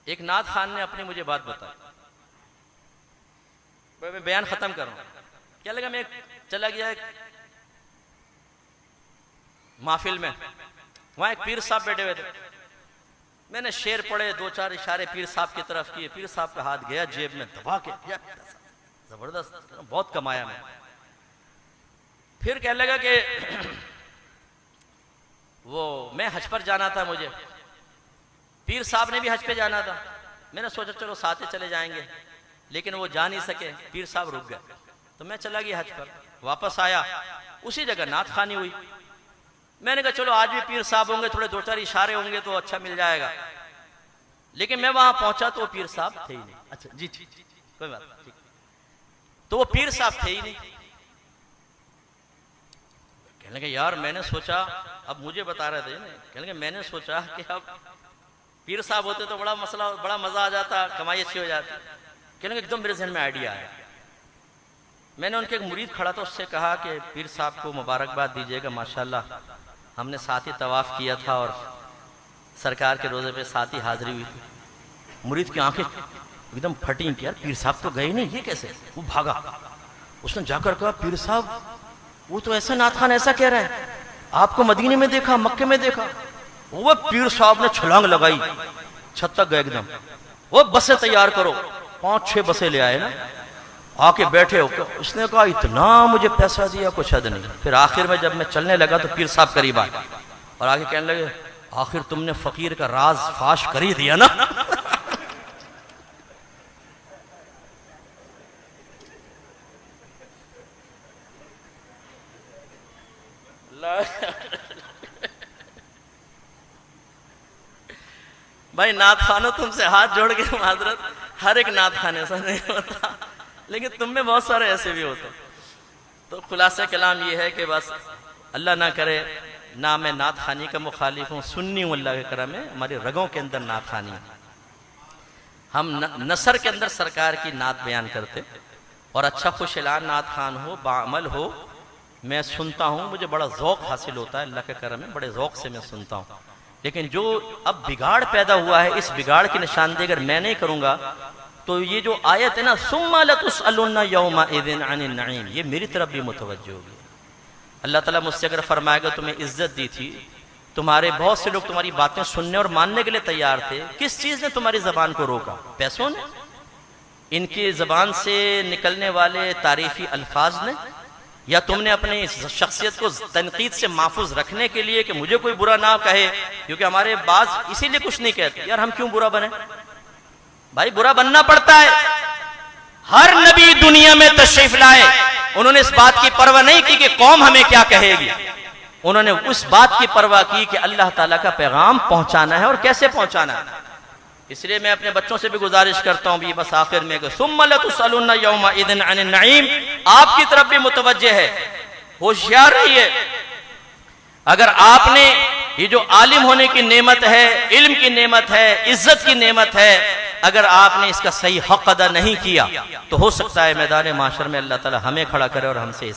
एक नाथ खान ने अपनी मुझे बात बताई, मैं बयान खत्म कर रहा हूं। क्या लगा, मैं चला गया एक महफिल में, वहां एक पीर साहब बैठे हुए थे। मैंने शेर पढ़े, दो चार इशारे पीर साहब की तरफ किए। पीर साहब का हाथ गया जेब में, दबा के जबरदस्त, बहुत कमाया मैं। फिर कहने लगा कि वो मैं हज पर जाना था मुझे, पीर साहब ने भी हज पे जाना था। मैंने सोचा चलो साथ ही चले जाएंगे, लेकिन वो जा नहीं सके, पीर साहब रुक गए। तो मैं चला गया हज पर, वापस आया, उसी जगह नाथ खानी हुई। मैंने कहा चलो आज भी पीर साहब होंगे, थोड़े दो चार इशारे होंगे तो अच्छा मिल जाएगा। लेकिन मैं वहां पहुंचा तो वो पीर साहब थे ही नहीं। अच्छा जी ठीक, कोई बात नहीं, ठीक। तो वो पीर साहब थे ही नहीं। कहने लगे यार मैंने सोचा, अब मुझे बता रहे थे ना, कहने लगे मैंने सोचा कि अब पीर साहब होते तो बड़ा मसला, बड़ा मजा आ जाता, कमाई अच्छी हो जाती। कहने लगे एकदम मेरे जहन में आइडिया आया। मैंने उनके एक मुरीद खड़ा था, उससे कहा कि पीर साहब को मुबारकबाद दीजिएगा, माशाल्लाह हमने साथ ही तवाफ किया था और सरकार के रोजे पे साथ ही हाजिरी हुई थी। मुरीद की आंखें एकदम फटी कि यार पीर साहब तो गए नहीं, ये कैसे? वो भागा, उसने जाकर कहा पीर साहब वो तो ऐसा नाथ खान ऐसा कह रहा है, आपको मदीने में देखा, मक्के में देखा। वो पीर साहब ने छलांग लगाई, छत तक गए एकदम। वो बसें तैयार करो, 5-6 बसें ले आए ना, आके बैठे हो। उसने कहा इतना मुझे पैसा दिया कुछ हद नहीं। फिर आखिर में जब मैं चलने लगा तो पीर साहब करीब आए और आके कहने लगे आखिर तुमने फकीर का राज फाश कर ही दिया ना। भाई नाथ खानो तुमसे हाथ जोड़ के माजरत, हर एक नाथ खान ऐसा नहीं होता, लेकिन तुम में बहुत सारे ऐसे भी होते। तो खुलासा कलाम ये है कि बस अल्लाह ना करे, ना मैं नाथ खानी का मुखालिफ हूँ, सुन्नी हूँ, अल्लाह के करम में हमारी रगों के अंदर नाथ खानी है। हम नसर के अंदर सरकार की नात बयान करते और अच्छा खुशलान नाथ खान हो, बाअमल हो, मैं सुनता हूँ, मुझे बड़ा ज़ौक़ हासिल होता है, अल्लाह के करम में बड़े ज़ौक़ से मैं सुनता हूँ। लेकिन जो अब बिगाड़ पैदा हुआ है, इस बिगाड़ की निशानदेही अगर मैं नहीं करूँगा तो ये जो आयत है ना, सुम्मा लतुसअलुन्ना यौमइज़िन अनिन नईम, ये मेरी तरफ भी मुतवज्जो होगी। अल्लाह ताला मुझसे अगर फरमाएगा तुम्हें इज्जत दी थी, तुम्हारे बहुत से लोग तुम्हारी बातें सुनने और मानने के लिए तैयार थे, किस चीज़ ने तुम्हारी ज़बान को रोका? पैसों ने? इनकी ज़बान से निकलने वाले तारीफ़ी अल्फाज ने? या तुमने अपनी शख्सियत को तनकीद से महफूज रखने के लिए कि मुझे कोई बुरा ना कहे? क्योंकि हमारे बाज इसीलिए कुछ नहीं कहते, यार हम क्यों बुरा बने? भाई बुरा बनना पड़ता है। हर नबी दुनिया में तशरीफ लाए, उन्होंने इस बात की परवाह नहीं की कि कौम हमें क्या कहेगी, उन्होंने उस बात की परवाह की कि अल्लाह ताला का पैगाम पहुंचाना है और कैसे पहुंचाना है। इसलिए मैं अपने बच्चों से भी गुजारिश करता हूं, भी बस आखिर में सुम्मा लतुसअलुन्ना यौमइज़िन अनिन नईम, आपकी तरफ भी मुतवज्जे है, होशियार रहिए। अगर आपने ये जो आलिम होने की नेमत है, इल्म की नेमत है, इज्जत की नेमत है, अगर आपने इसका सही हक अदा नहीं किया तो हो सकता है मैदान माशर में अल्लाह ताला हमें खड़ा करे और हमसे